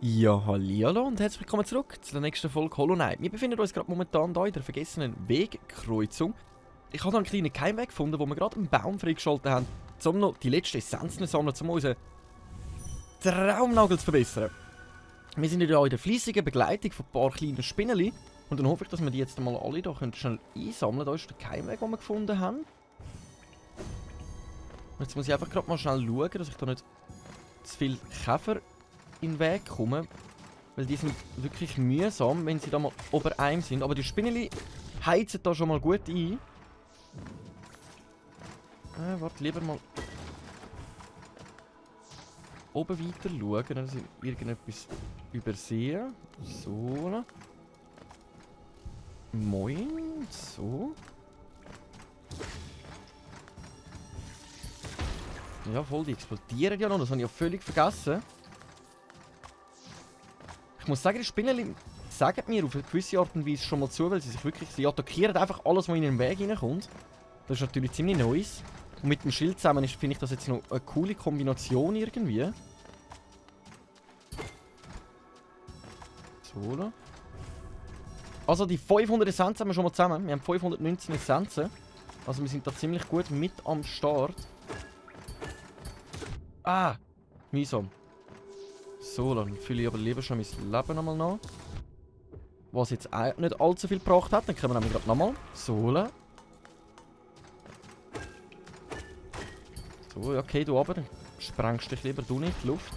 Ja, hallihallo und herzlich willkommen zurück zu der nächsten Folge Hollow Knight. Wir befinden uns gerade momentan hier in der vergessenen Wegkreuzung. Ich habe da einen kleinen Keimweg gefunden, wo wir gerade einen Baum freigeschaltet haben, um noch die letzten Essenzen zu sammeln, um unseren Traumnagel zu verbessern. Wir sind ja in der fleissigen Begleitung von ein paar kleinen Spinneli und dann hoffe ich, dass wir die jetzt mal alle hier schnell einsammeln können. Da ist der Keimweg, den wir gefunden haben. Und jetzt muss ich einfach gerade mal schnell schauen, dass ich da nicht zu viel Käfer in den Weg kommen, weil die sind wirklich mühsam, wenn sie da mal ober einem sind. Aber die Spinneli heizen da schon mal gut ein. Warte, lieber mal oben weiter schauen, dass ich irgendetwas übersehe. So. Moin. So. Ja, voll, die explodieren ja noch, das habe ich ja völlig vergessen. Ich muss sagen, die Spinneli sagen mir auf eine gewisse Art und Weise schon mal zu, weil sie attackieren einfach alles, was in den Weg reinkommt. Das ist natürlich ziemlich nice. Und mit dem Schild zusammen finde ich das jetzt noch eine coole Kombination irgendwie. So, da. Also die 500 Essenzen haben wir schon mal zusammen. Wir haben 519 Essenzen. Also wir sind da ziemlich gut mit am Start. Ah! Mühsam. So, dann fülle ich aber lieber schon mein Leben nochmal nach. Was jetzt auch nicht allzu viel gebracht hat. Dann können wir nämlich gerade nochmal. So. So, okay, du aber. Dann sprengst dich lieber du nicht in die Luft.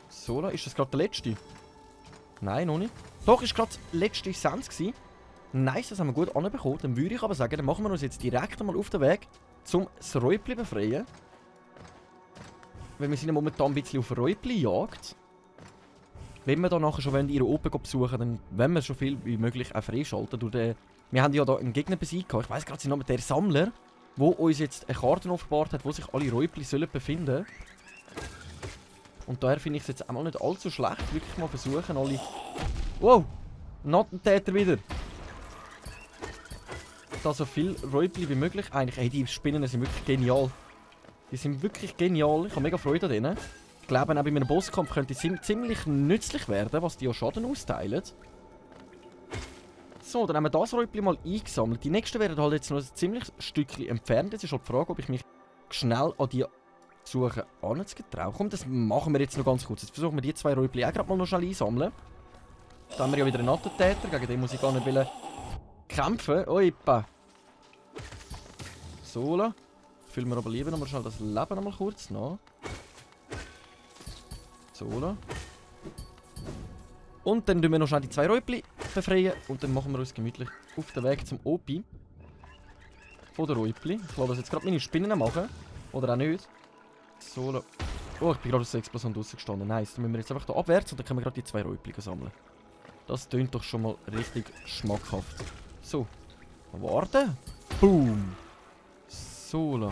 So, ist das gerade der letzte? Nein, noch nicht. Doch, ist gerade die letzte Essenz gewesen. Nice, das haben wir gut anbekommen. Dann würde ich aber sagen, dann machen wir uns jetzt direkt einmal auf den Weg, zum das Räupli befreien. Weil wir sind ja momentan ein bisschen auf Räupli-Jagd. Wenn wir dann nachher schon ihre Open besuchen, dann wollen wir so viel wie möglich auch freischalten. Wir haben ja da einen Gegner besiegt. Ich weiss gerade seinen Namen, der Sammler, der uns jetzt eine Karte offenbart hat, wo sich alle Räupli sollen befinden. Und daher finde ich es jetzt auch mal nicht allzu schlecht. Wirklich mal versuchen, alle... Wow! Ein Attentäter wieder! Da so viel Räupli wie möglich. Eigentlich, hey, die Spinnen sind wirklich genial. Die sind wirklich genial. Ich habe mega Freude an denen. Ich glaube, auch bei einem Bosskampf könnte es ziemlich nützlich werden, was die auch Schaden austeilen. So, dann haben wir das Räupli mal eingesammelt. Die nächsten werden halt jetzt noch ein ziemliches Stückchen entfernt. Jetzt ist halt die Frage, ob ich mich schnell an die Suche anzugetrauen. Komm, das machen wir jetzt noch ganz kurz. Jetzt versuchen wir die zwei Räupli auch gerade mal noch schnell einsammeln. Da haben wir ja wieder einen Attentäter. Gegen den muss ich gar nicht kämpfen. Oipa. So, füllen wir aber lieber noch mal schnell das Leben noch mal kurz nach. So. Und dann tun wir noch schnell die zwei Räupli befreien. Und dann machen wir uns gemütlich auf den Weg zum Opi. Von der Räupli. Ich lasse das jetzt gerade meine Spinnen machen. Oder auch nicht. So. Oh, ich bin gerade aus der Explosion draussen gestanden. Nice. Dann müssen wir jetzt einfach hier abwärts und dann können wir gerade die zwei Räupli sammeln. Das tönt doch schon mal richtig schmackhaft. So. Warten. Boom. So.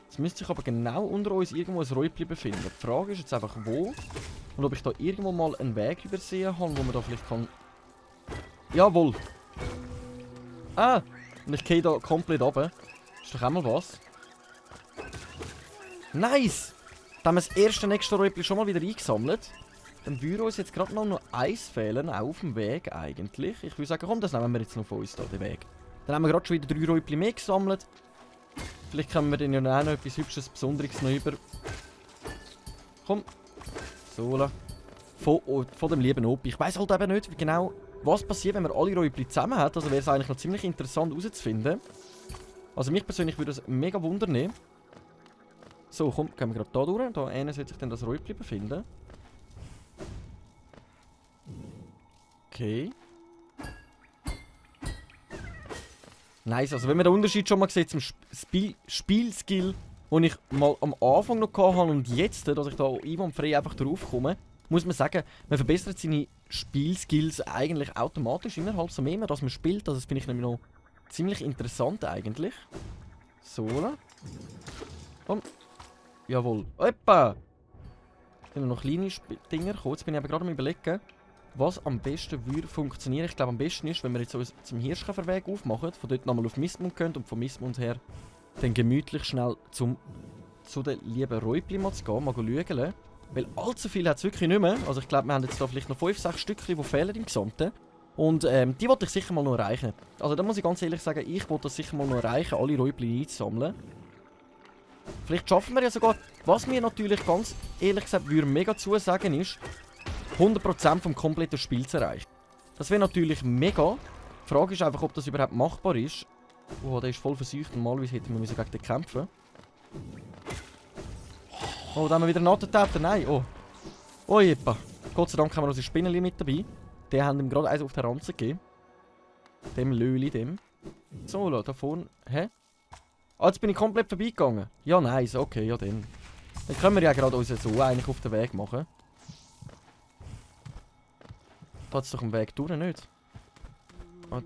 Jetzt müsste sich aber genau unter uns irgendwo ein Räupli befinden. Die Frage ist jetzt einfach wo. Und ob ich da irgendwo mal einen Weg übersehen habe, wo man da vielleicht kann... Jawohl! Ah! Und ich gehe da komplett runter. Ist doch auch mal was. Nice! Da haben wir das erste nächste Räupli schon mal wieder eingesammelt. Dann würde uns jetzt gerade noch eins fehlen, auch auf dem Weg eigentlich. Ich würde sagen, komm, das nehmen wir jetzt noch von uns da, den Weg. Dann haben wir gerade schon wieder 3 Räupli mehr gesammelt. Vielleicht können wir dann ja auch noch etwas Hübsches, Besonderes noch über. Komm. So. Von dem lieben Opi. Ich weiss halt eben nicht wie genau, was passiert, wenn man alle Räupli zusammen hat. Also wäre es eigentlich noch ziemlich interessant herauszufinden. Also mich persönlich würde das mega wundern. So, komm, gehen wir gerade hier durch. Da hinten sollte sich dann das Räupli befinden. Okay. Nice, also wenn man den Unterschied schon mal sieht zum Spielskill, den ich mal am Anfang noch hatte und jetzt, dass ich da einwandfrei einfach drauf komme, muss man sagen, man verbessert seine Spielskills eigentlich automatisch innerhalb so mehr, dass man spielt. Also das finde ich nämlich noch ziemlich interessant eigentlich. So. Und jawohl. Oppa! Es sind noch kleine Dinger gekommen. Jetzt bin ich aber gerade am Überlegen, Was am besten würde funktionieren, ich glaube am besten ist, wenn wir jetzt uns zum Hirschkäferweg aufmachen, von dort nochmal auf Mistmund gehen und von Mistmund her dann gemütlich schnell zu den lieben Räubli mal zu gehen, mal schauen. Weil allzu viel hat es wirklich nicht mehr. Also ich glaube, wir haben jetzt da vielleicht noch 5, 6 Stückchen, die fehlen im Gesamten. Und die wollte ich sicher mal noch erreichen. Also da muss ich ganz ehrlich sagen, ich wollte das sicher mal noch erreichen, alle Räubli einzusammeln. Vielleicht schaffen wir ja sogar, was mir natürlich ganz ehrlich gesagt würde mega zusagen ist, 100% vom kompletten Spiel zu erreichen. Das wäre natürlich mega. Die Frage ist einfach, ob das überhaupt machbar ist. Oh, der ist voll verseucht. Normalerweise hätten wir gegen den kämpfen. Oh, da haben wir wieder einen Attentäter. Nein, oh. Oh, jeppa. Gott sei Dank haben wir unsere Spinnenli mit dabei. Die haben ihm gerade eins auf der Ranze gegeben. Dem Löli, dem. So, da vorne. Hä? Ah, jetzt bin ich komplett vorbeigegangen. Ja, nice. Okay, ja dann. Dann können wir ja gerade uns so eigentlich auf den Weg machen. Da hat es doch einen Weg durch, nicht?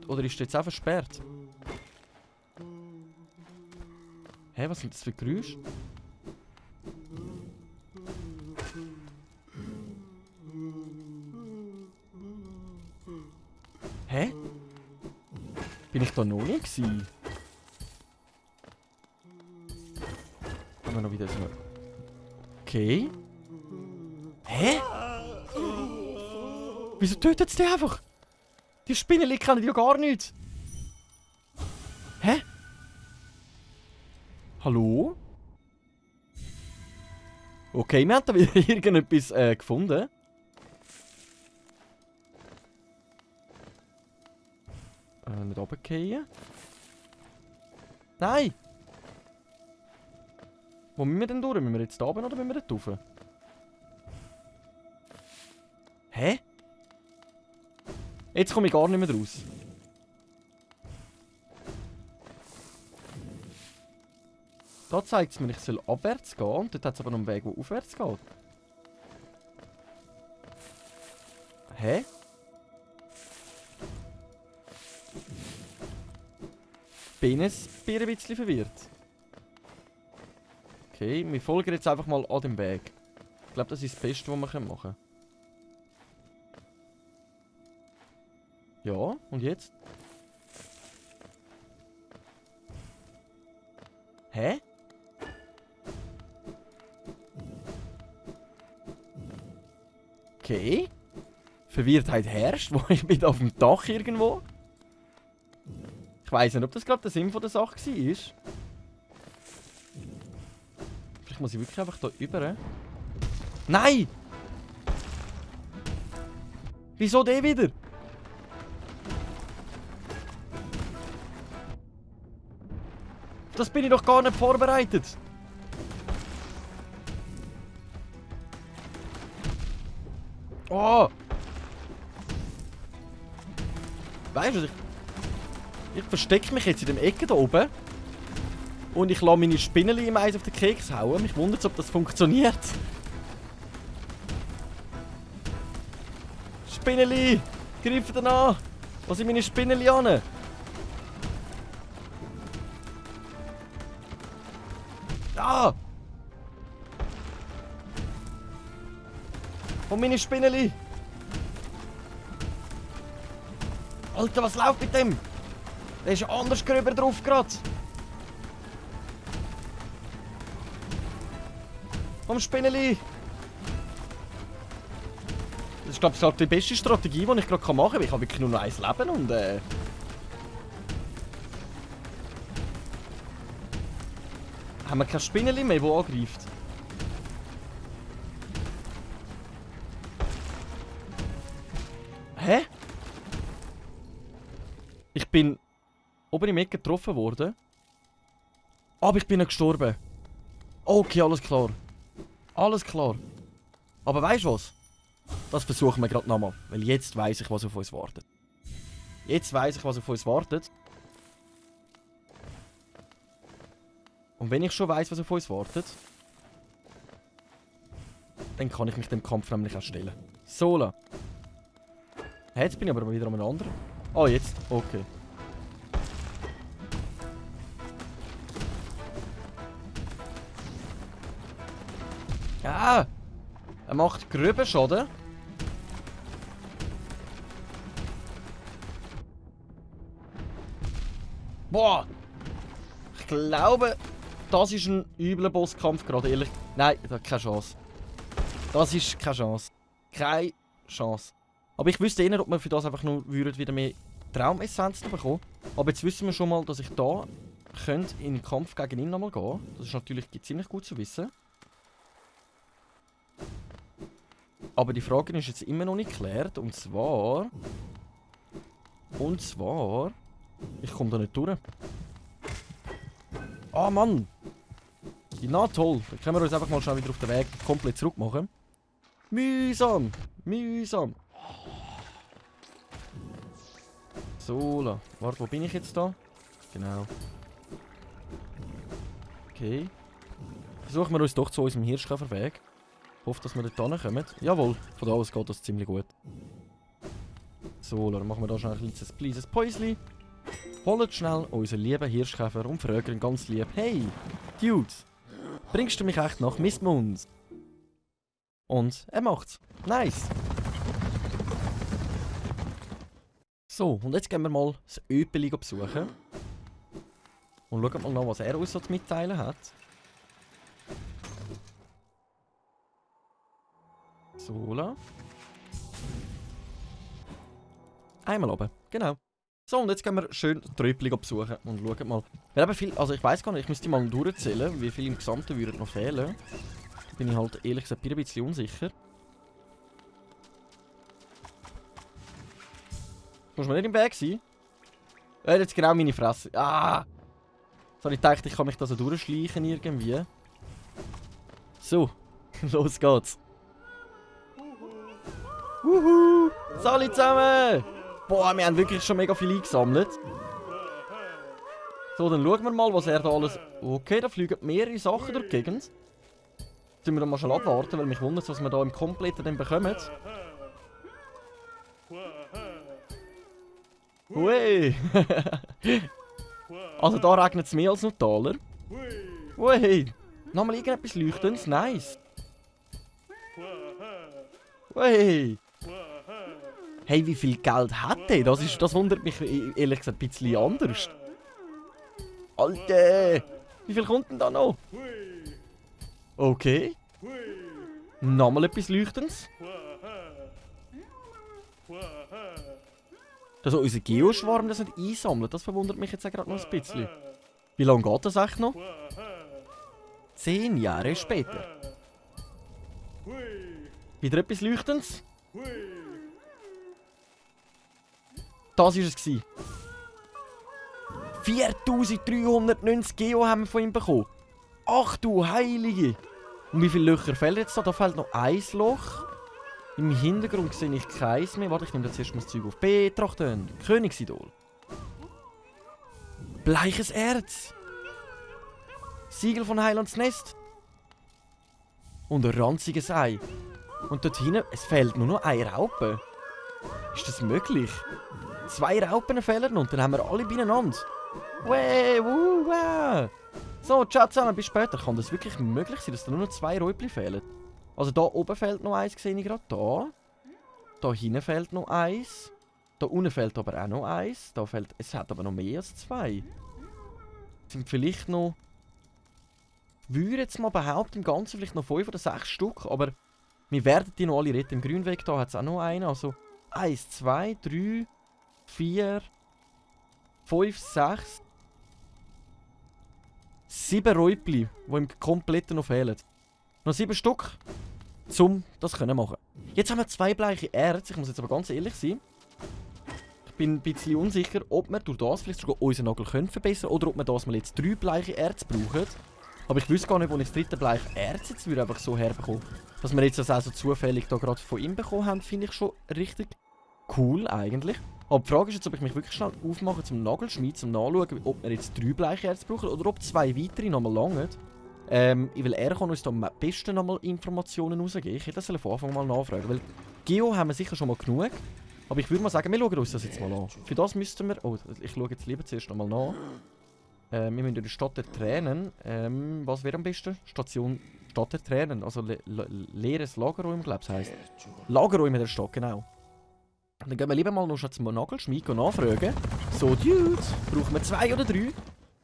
Oder ist der jetzt auch versperrt? Hä, was sind das für Geräusche? Hä? Bin ich da noch nicht gewesen? Haben wir noch wieder so... Okay. Hä? Wieso tötet es die einfach? Die Spinnenli kennen ja gar nichts. Hä? Hallo? Okay, wir haben da wieder irgendetwas gefunden. Nicht runterfallen. Nein! Wo müssen wir denn durch? Müssen wir jetzt da oben oder müssen wir dort rauf? Hä? Jetzt komme ich gar nicht mehr raus. Da zeigt es mir, ich soll abwärts gehen. Und dort hat es aber noch einen Weg, der aufwärts geht. Hä? Bin ein bisschen verwirrt. Okay, wir folgen jetzt einfach mal an dem Weg. Ich glaube, das ist das Beste, was wir machen können. Ja, und jetzt? Hä? Okay. Verwirrtheit herrscht. Wo ich bin auf dem Dach irgendwo. Ich weiss nicht, ob das gerade der Sinn von der Sache war. Vielleicht muss ich wirklich einfach da rüber. Nein! Wieso der wieder? Das bin ich doch gar nicht vorbereitet. Oh! Weißt du, ich verstecke mich jetzt in dem Ecke da oben. Und ich lasse meine Spinnenli im Eis auf den Keks hauen. Mich wundert, ob das funktioniert. Spinnenli! Greifen den an! Wo sind meine Spinnenli an? Da! Wo meine Spinnenli? Alter, was läuft mit dem? Der ist anders gröber drauf gerade. Komm, Spinnenli! Das ist, glaube ich, die beste Strategie, die ich gerade machen kann. Ich habe wirklich nur noch ein Leben und haben wir kein Spinnenli mehr, das angreift? Hä? Ich bin oben im Eck getroffen worden. Aber ich bin nicht gestorben. Okay, alles klar. Alles klar. Aber weißt du was? Das versuchen wir gerade nochmal. Weil jetzt weiss ich, was auf uns wartet. Jetzt weiss ich, was auf uns wartet. Und wenn ich schon weiss, was auf uns wartet, dann kann ich mich dem Kampf nämlich auch stellen. So. Hey, jetzt bin ich aber wieder an einem anderen. Oh, jetzt. Okay. Ah! Er macht groben Schaden. Boah! Ich glaube, das ist ein übler Bosskampf, gerade ehrlich. Nein, da keine Chance. Das ist keine Chance. Keine Chance. Aber ich wüsste eh nicht, ob wir für das einfach nur wieder mehr Traumessenzen bekommen. Aber jetzt wissen wir schon mal, dass ich da in den Kampf gegen ihn nochmal gehen. Das ist natürlich ziemlich gut zu wissen. Aber die Frage ist jetzt immer noch nicht geklärt. Und zwar... Ich komme da nicht durch. Ah, Mann! Na toll. Dann können wir uns einfach mal schnell wieder auf den Weg komplett zurück machen. Mühsam! Mühsam! So, warte, wo bin ich jetzt da? Genau. Okay. Versuchen wir uns doch zu unserem Hirschkäferweg. Ich hoffe, dass wir dort hinkommen. Jawohl, von da aus geht das ziemlich gut. So, dann machen wir da schnell ein kleines Päusli. Holt schnell unseren lieben Hirschkäfer und fragen ihn ganz lieb: Hey, Dude, bringst du mich echt nach Missmunds? Und er macht's. Nice. So, und jetzt gehen wir mal das Öpeli besuchen. Und schauen mal noch, was er uns so zu mitteilen hat. So, la. Einmal oben, genau. So, und jetzt gehen wir schön Tröpfli besuchen und schauen mal. Wir haben viel, also ich weiß gar nicht, ich müsste mal durchzählen, wie viel im Gesamten würden noch fehlen. Da bin ich halt ehrlich gesagt ein bisschen unsicher. Muss man nicht im Weg sein? Jetzt genau meine Fresse. Ah! So, ich dachte, ich kann mich da so durchschleichen irgendwie. So, los geht's. Wuhu! Salut zusammen! Boah, wir haben wirklich schon mega viel eingesammelt. So, dann schauen wir mal, was er da alles... Okay, da fliegen mehrere Sachen durch die Gegend. Sollen wir dann mal schon abwarten, weil mich wundert, was wir da im Kompletten dann bekommen. Hui! Also da regnet es mehr als nur Taler. Hui! Nochmal irgendetwas Leuchtendes, nice! Hui! Hey, wie viel Geld hat der? Das wundert mich ehrlich gesagt ein bisschen anders. Alter! Wie viel kommt denn da noch? Okay. Nochmal etwas Leuchtendes. Dass unser Geoschwarm das nicht einsammelt, das verwundert mich jetzt auch gerade noch ein bisschen. Wie lange geht das echt noch? 10 Jahre später. Wieder etwas Leuchtendes. Das war es. 4390 Geo haben wir von ihm bekommen. Ach du Heilige! Und wie viele Löcher fehlen jetzt da? Da fehlt noch ein Loch. Im Hintergrund sehe ich keins mehr. Warte, ich nehme jetzt erstmal das Zeug auf. Betrachten. Königsidol. Bleiches Erz. Siegel von Heilands Nest. Und ein ranziges Ei. Und dort hinten, es fehlt nur noch eine Raupe. Ist das möglich? 2 Raupen fehlen und dann haben wir alle beieinander. Weh, wow. So, ciao zusammen, bis später. Kann das wirklich möglich sein, dass da nur noch 2 Räupli fehlen? Also da oben fehlt noch eins, sehe ich gerade. Da. Da hinten fehlt noch eins. Da unten fehlt aber auch noch eins. Da fehlt, es hat aber noch mehr als 2. Sind vielleicht noch... Ich würde jetzt mal behaupten, im Ganzen vielleicht noch 5 oder 6 Stück. Aber wir werden die noch alle retten. Im Grünweg da hat es auch noch einen. Also 1, 2, 3, 4, 5, 6... 7 Räupli, die im Kompletten noch fehlen. Noch 7 Stück, um das zu machen. Jetzt haben wir 2 bleiche Erz. Ich muss jetzt aber ganz ehrlich sein. Ich bin ein bisschen unsicher, ob wir durch das vielleicht sogar unseren Nagel verbessern können oder ob wir das mal jetzt 3 bleiche Erz brauchen. Aber ich wüsste gar nicht, wo ich das 3. bleiche Erz jetzt würde einfach so herbekommen. Dass wir jetzt das auch so zufällig da gerade von ihm bekommen haben, finde ich schon richtig cool eigentlich. Aber die Frage ist jetzt, ob ich mich wirklich schnell aufmache zum Nagelschmied, zum Nachschauen, ob wir jetzt 3 Bleicherz brauchen oder ob 2 weitere nochmal langen. Weil er kann uns da am besten nochmal Informationen rausgeben. Ich hätte das von Anfang mal nachfragen, weil Geo haben wir sicher schon mal genug. Aber ich würde mal sagen, wir schauen uns das jetzt mal an. Für das müssten wir... Oh, ich schaue jetzt lieber zuerst nochmal nach. Wir müssen in der Stadt der Tränen. Was wäre am besten? Station Stadt der Tränen, also leeres Lagerräum, glaube ich, heisst. Lagerräume der Stadt, genau. Dann gehen wir lieber mal noch zum Nagelschmied nachfragen. So, Dudes, brauchen wir 2 oder 3?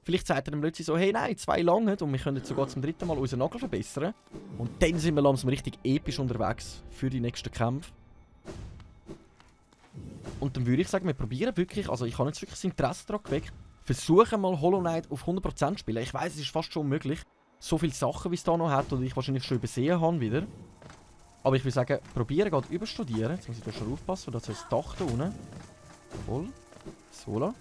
Vielleicht sagt er dann plötzlich so, hey nein, 2 langen und wir können sogar zum 3. Mal unseren Nagel verbessern. Und dann sind wir langsam richtig episch unterwegs für die nächsten Kämpfe. Und dann würde ich sagen, wir probieren wirklich, also ich habe jetzt wirklich das Interesse daran geweckt, versuchen mal Hollow Knight auf 100% zu spielen. Ich weiss, es ist fast schon unmöglich. So viele Sachen, wie es da noch hat, oder ich wahrscheinlich schon übersehen habe wieder. Aber ich würde sagen, probieren, gerade überstudieren. Jetzt muss ich da schon aufpassen, da ist das Dach da unten. Voll. So la.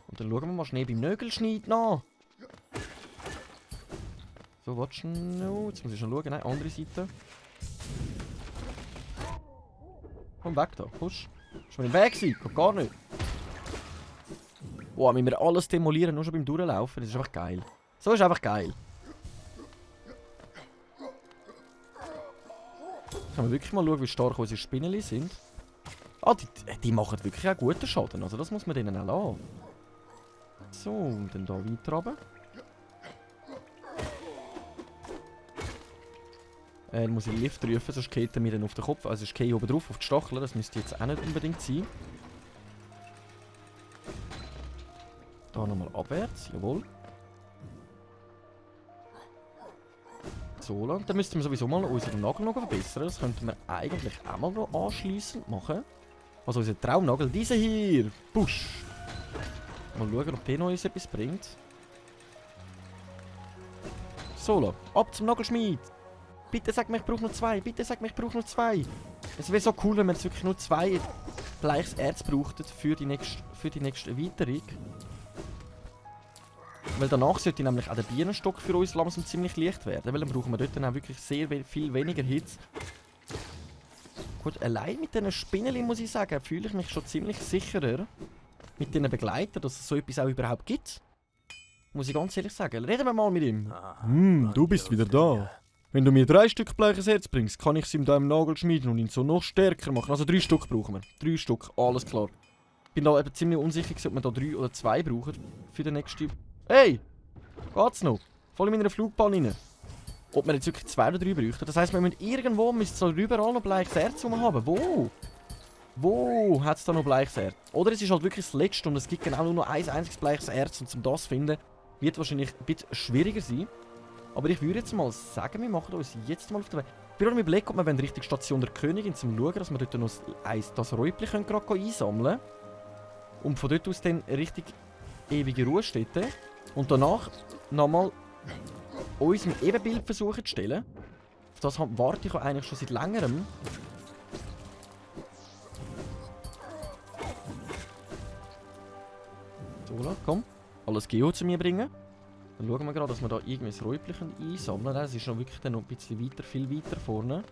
Und dann schauen wir mal schnell beim Nägelschneid nach. So, warte schnell. Jetzt muss ich schon schauen. Nein, andere Seite. Komm weg da, push. Ist mir im Weg gewesen? Geht gar nicht. Boah, müssen wir alles demolieren, nur schon beim Durchlaufen. Das ist einfach geil. So ist einfach geil. Können wir wirklich mal schauen, wie stark unsere Spinneli sind. Ah, die machen wirklich auch guten Schaden. Also das muss man denen auch lassen. So, und dann hier weiter runter. Dann muss ich den Lift rufen, sonst geht er mir dann auf den Kopf. Also ich gehe oben drauf auf die Stacheln, das müsste jetzt auch nicht unbedingt sein. Da nochmal abwärts, jawohl. So, und dann müssten wir sowieso mal unseren Nagel noch verbessern. Das könnten wir eigentlich auch mal noch anschliessend machen. Also unser Traumnagel, dieser hier. Push. Mal schauen, ob der noch uns etwas bringt. So, ab zum Nagelschmied. Bitte sag mir, ich brauche noch 2. Bitte sag mir, ich brauche noch 2. Es wäre so cool, wenn wir jetzt wirklich nur 2 bleiches Erz brauchten für die nächste Erweiterung. Weil danach sollte nämlich auch der Bienenstock für uns langsam ziemlich leicht werden. Weil dann brauchen wir dort dann auch wirklich sehr viel weniger Hits. Gut, allein mit diesen Spinneli muss ich sagen, fühle ich mich schon ziemlich sicherer. Mit diesen Begleitern, dass es so etwas auch überhaupt gibt. Muss ich ganz ehrlich sagen. Reden wir mal mit ihm. Du bist wieder da. Wenn du mir 3 Stück bleiches Erz bringst, kann ich es ihm da im Nagel schmieden und ihn so noch stärker machen. Also 3 Stück brauchen wir. 3 Stück, alles klar. Ich bin da eben ziemlich unsicher, ob wir da 3 oder 2 brauchen für den nächsten. Hey! Geht's noch? Voll in meiner Flugbahn rein. Ob wir jetzt wirklich 2 oder 3 bräuchten. Das heisst, wir müssen irgendwo so überall noch bleiches Erz haben. Wo? Wo hat es da noch bleiches Erz? Oder es ist halt wirklich das Letzte und es gibt genau nur noch ein einziges bleiches Erz. Und um das zu finden, wird wahrscheinlich ein bisschen schwieriger sein. Aber ich würde jetzt mal sagen, wir machen uns jetzt mal auf den Weg. Ich bin mir überlegt, ob wir Richtung Station der Königin zum Schauen, dass wir dort noch das Räubli gerade einsammeln können. Und von dort aus dann Richtung ewige Ruhestätte. Und danach nochmal uns ein Ebenbild versuchen zu stellen. Auf das warte ich eigentlich schon seit längerem. So, komm. Alles Geo zu mir bringen. Dann schauen wir gerade, dass wir da irgendwie das Räubli einsammeln können. Das ist noch wirklich dann noch ein bisschen weiter, viel weiter vorne.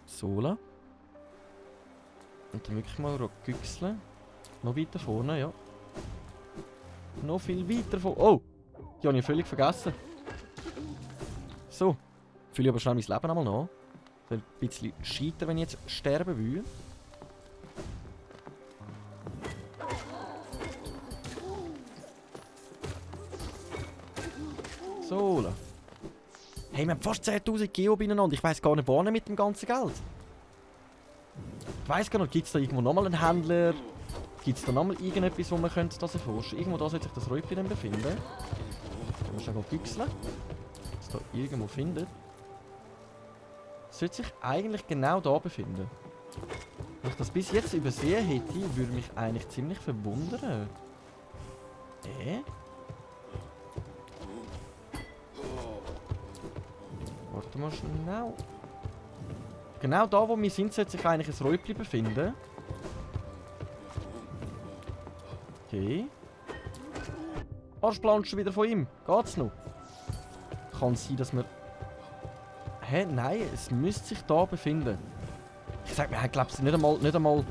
So. Und dann wirklich mal güchseln. Noch weiter vorne, ja. Noch viel weiter vorne. Oh! Die habe ich völlig vergessen. So. Fühle ich aber schnell mein Leben einmal nach. Ein bisschen scheitern, wenn ich jetzt sterben will. So. Hey, wir haben fast 10.000 Geo beieinander. Ich weiss gar nicht, wohin mit dem ganzen Geld. Ich weiss gar nicht, gibt es da irgendwo nochmal einen Händler? Gibt es da nochmal irgendetwas, wo man könnte das erforschen? Irgendwo da sollte sich das Räubli dann befinden. Da muss ich auch büchseln. Dass es da irgendwo findet. Sollte sich eigentlich genau da befinden. Wenn ich das bis jetzt übersehen hätte, würde mich eigentlich ziemlich verwundern. Warte mal schnell. Genau da, wo wir sind, sollte sich eigentlich ein Räubli befinden. Okay. Arschplanschen wieder von ihm. Geht's noch? Kann sein, dass wir... Hä? Nein, es müsste sich da befinden. Ich sag mir, ich glaube, es sind nicht einmal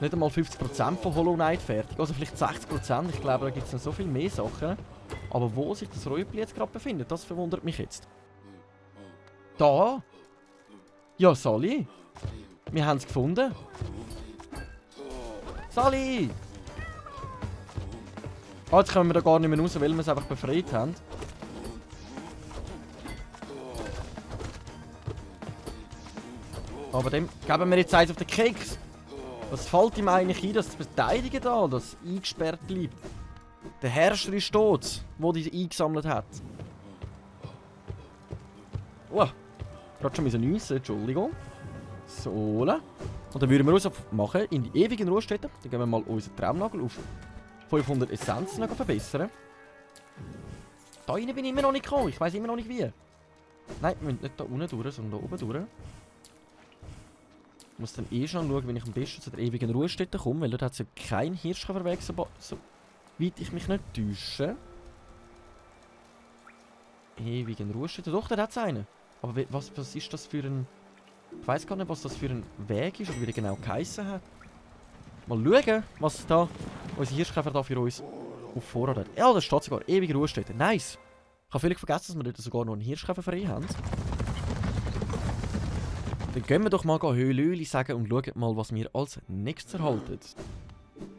50% von Hollow Knight fertig. Also vielleicht 60%. Ich glaube, da gibt es noch so viel mehr Sachen. Aber wo sich das Räubli jetzt gerade befindet, das verwundert mich jetzt. Da? Ja, Sally. Wir haben es gefunden. Sally! Ah, jetzt kommen wir da gar nicht mehr raus, weil wir es einfach befreit haben. Aber dem geben wir jetzt eins auf den Keks. Was fällt ihm eigentlich ein, das zu verteidigen da, das eingesperrt bleibt? Der Herrscher ist tot, der die eingesammelt hat. Oh, gerade schon nüssen, Entschuldigung. So. Und dann würden wir uns machen in die ewigen Ruhestätten. Dann gehen wir mal unseren Traumnagel auf 500 Essenzen verbessern. Da rein bin ich immer noch nicht gekommen. Ich weiß immer noch nicht wie. Nein, wir müssen nicht da unten durch, sondern da oben durch. Ich muss dann schon schauen, wenn ich am besten zu der ewigen Ruhestätte komme, weil dort hat es ja kein Hirschkäferweg, so weit ich mich nicht täusche. Ewigen Ruhestätte, doch, dort hat es einen. Aber was ist das für ein... Ich weiss gar nicht, was das für ein Weg ist oder wie der genau geheissen hat. Mal schauen, was da unsere Hirschkäfer da für uns auf Vorrat hat. Ja, da steht sogar ewige Ruhestätte. Nice! Ich habe völlig vergessen, dass wir dort sogar noch einen Hirschkäfer frei haben. Dann gehen wir doch mal Höhlöli sagen und schauen mal, was wir als nächstes erhalten.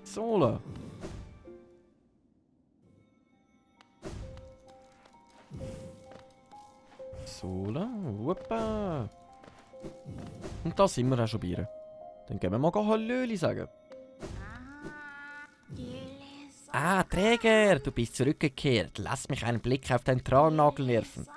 So. So, wuppa. Und da sind wir auch schon bei ihr. Dann gehen wir mal Hallöli sagen. Ah, Träger, du bist zurückgekehrt. Lass mich einen Blick auf deinen Traumnagel werfen.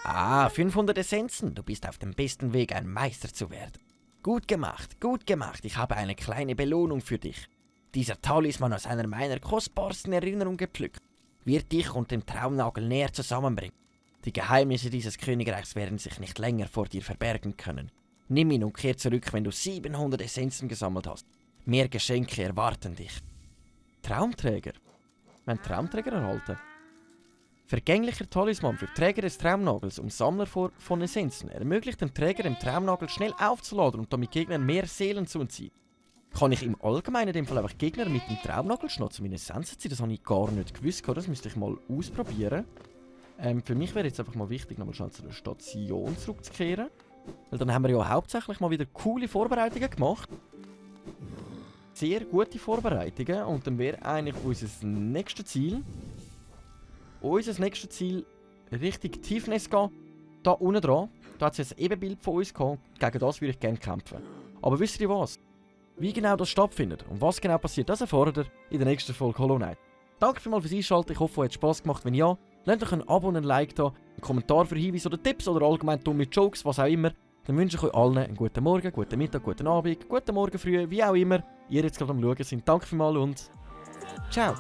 Ah, 500 Essenzen. Du bist auf dem besten Weg, ein Meister zu werden. Gut gemacht, gut gemacht. Ich habe eine kleine Belohnung für dich. Dieser Talisman aus einer meiner kostbarsten Erinnerungen gepflückt, wird dich und den Traumnagel näher zusammenbringen. Die Geheimnisse dieses Königreichs werden sich nicht länger vor dir verbergen können. Nimm ihn und kehr zurück, wenn du 700 Essenzen gesammelt hast. Mehr Geschenke erwarten dich. Traumträger. Wir haben Traumträger erhalten. Vergänglicher Talisman für Träger des Traumnagels und Sammler von Essenzen ermöglicht dem Träger, den Traumnagel schnell aufzuladen und damit Gegnern mehr Seelen zu entziehen. Kann ich im Allgemeinen in dem Fall einfach Gegner mit dem Traumnagel schnotzen, meine Essenzen ziehen? Das habe ich gar nicht gewusst. Das müsste ich mal ausprobieren. Für mich wäre jetzt einfach mal wichtig, nochmal schnell zu der Station zurückzukehren. Weil dann haben wir ja hauptsächlich mal wieder coole Vorbereitungen gemacht. Sehr gute Vorbereitungen. Und dann wäre eigentlich unser nächstes Ziel... Richtung Tiefness gehen. Da unten dran. Da hat es jetzt ein Ebenbild von uns gehabt. Gegen das würde ich gerne kämpfen. Aber wisst ihr was? Wie genau das stattfindet und was genau passiert, das erfahrt ihr in der nächsten Folge Hollow Knight. Danke vielmals fürs Einschalten. Ich hoffe, es hat Spass gemacht. Wenn ja, lasst euch ein Abo und ein Like da, einen Kommentar für Hinweise oder Tipps oder allgemein dumme Jokes, was auch immer. Dann wünsche ich euch allen einen guten Morgen, guten Mittag, guten Abend, guten Morgen früh, wie auch immer ihr jetzt gerade am Schauen seid. Danke vielmals und ciao!